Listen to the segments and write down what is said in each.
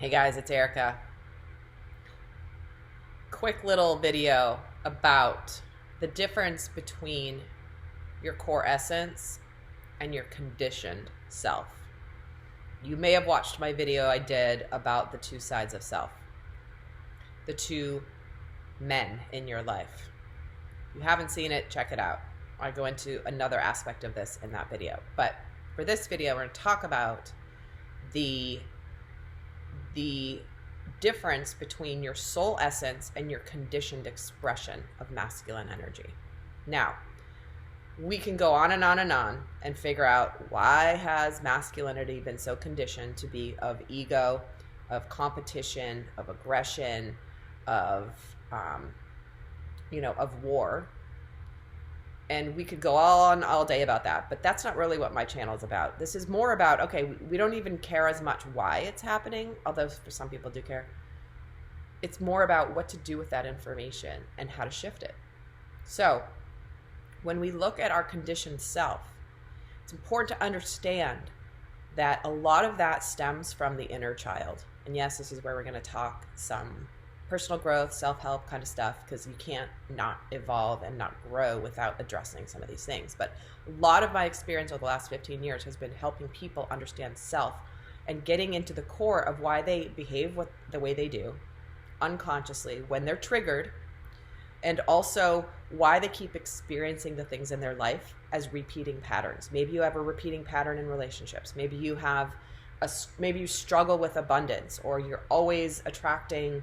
Hey guys, it's Erica. Quick little video about the difference between your core essence and your conditioned self. You may have watched my video I did about the two sides of self, the two men in your life. If you haven't seen it, check it out. I go into another aspect of this in that video. But for this video, we're going to talk about the difference between your soul essence and your conditioned expression of masculine energy. Now, we can go on and on and on and figure out, why has masculinity been so conditioned to be of ego, of competition, of aggression, of war. And we could go on all day about that, but that's not really what my channel is about. This is more about, okay, we don't even care as much why it's happening, although for some people do care. It's more about what to do with that information and how to shift it. So when we look at our conditioned self, it's important to understand that a lot of that stems from the inner child. And yes, this is where we're going to talk some personal growth, self-help kind of stuff, because you can't not evolve and not grow without addressing some of these things. But a lot of my experience over the last 15 years has been helping people understand self and getting into the core of why they behave the way they do unconsciously when they're triggered, and also why they keep experiencing the things in their life as repeating patterns. Maybe you have a repeating pattern in relationships. Maybe you have maybe you struggle with abundance, or you're always attracting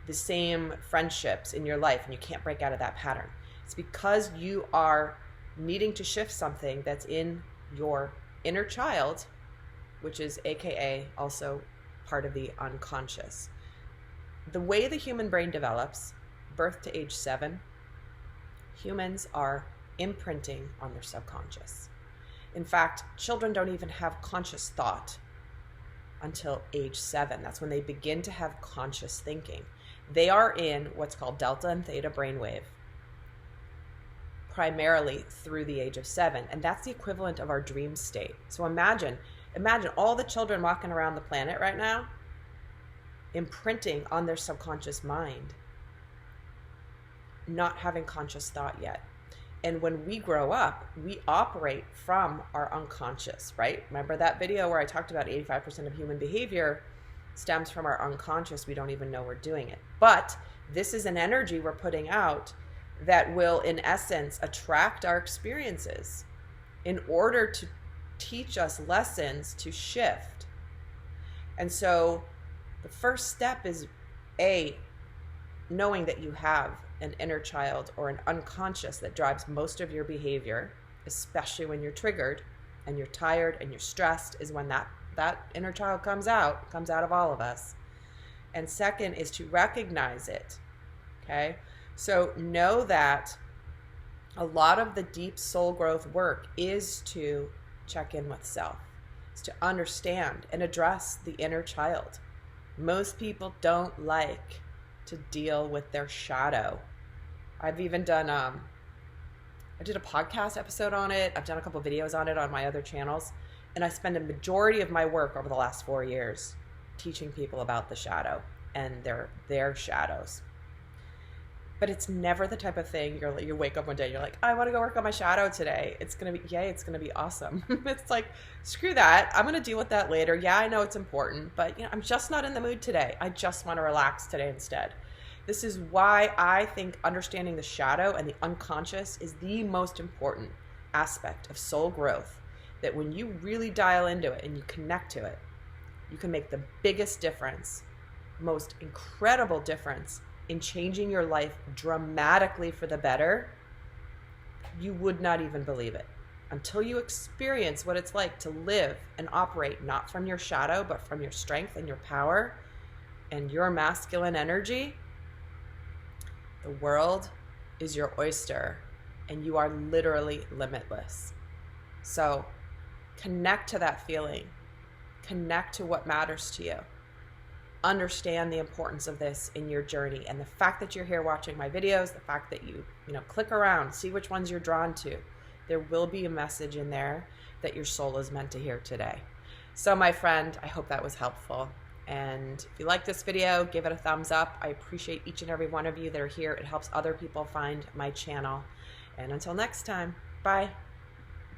the same friendships in your life and you can't break out of that pattern. It's because you are needing to shift something that's in your inner child, which is AKA also part of the unconscious. The way the human brain develops, birth to age 7, humans are imprinting on their subconscious. In fact, children don't even have conscious thought until age 7. That's when they begin to have conscious thinking. They are in what's called delta and theta brainwave, primarily through the age of 7. And that's the equivalent of our dream state. So imagine all the children walking around the planet right now, imprinting on their subconscious mind, not having conscious thought yet. And when we grow up, we operate from our unconscious, right? Remember that video where I talked about 85% of human behavior stems from our unconscious. We don't even know we're doing it. But this is an energy we're putting out that will, in essence, attract our experiences in order to teach us lessons to shift. And so the first step is knowing that you have an inner child or an unconscious that drives most of your behavior, especially when you're triggered and you're tired and you're stressed, is when that inner child comes out of all of us. And second is to recognize it. Okay? So know that a lot of the deep soul growth work is to check in with self. It's to understand and address the inner child. Most people don't like to deal with their shadow. I've even done I did a podcast episode on it. I've done a couple of videos on it on my other channels. And I spend a majority of my work over the last 4 years teaching people about the shadow and their shadows. But it's never the type of thing you wake up one day and you're like, I want to go work on my shadow today. It's going to be, yay, it's going to be awesome. It's like, screw that. I'm going to deal with that later. Yeah, I know it's important, but I'm just not in the mood today. I just want to relax today instead. This is why I think understanding the shadow and the unconscious is the most important aspect of soul growth. That when you really dial into it and you connect to it, you can make the biggest difference, most incredible difference in changing your life dramatically for the better. You would not even believe it until you experience what it's like to live and operate not from your shadow, but from your strength and your power and your masculine energy. The world is your oyster and you are literally limitless. So connect to that feeling. Connect to what matters to you. Understand the importance of this in your journey. And the fact that you're here watching my videos, the fact that you click around, see which ones you're drawn to, there will be a message in there that your soul is meant to hear today. So my friend, I hope that was helpful. And if you like this video, give it a thumbs up. I appreciate each and every one of you that are here. It helps other people find my channel. And until next time, bye.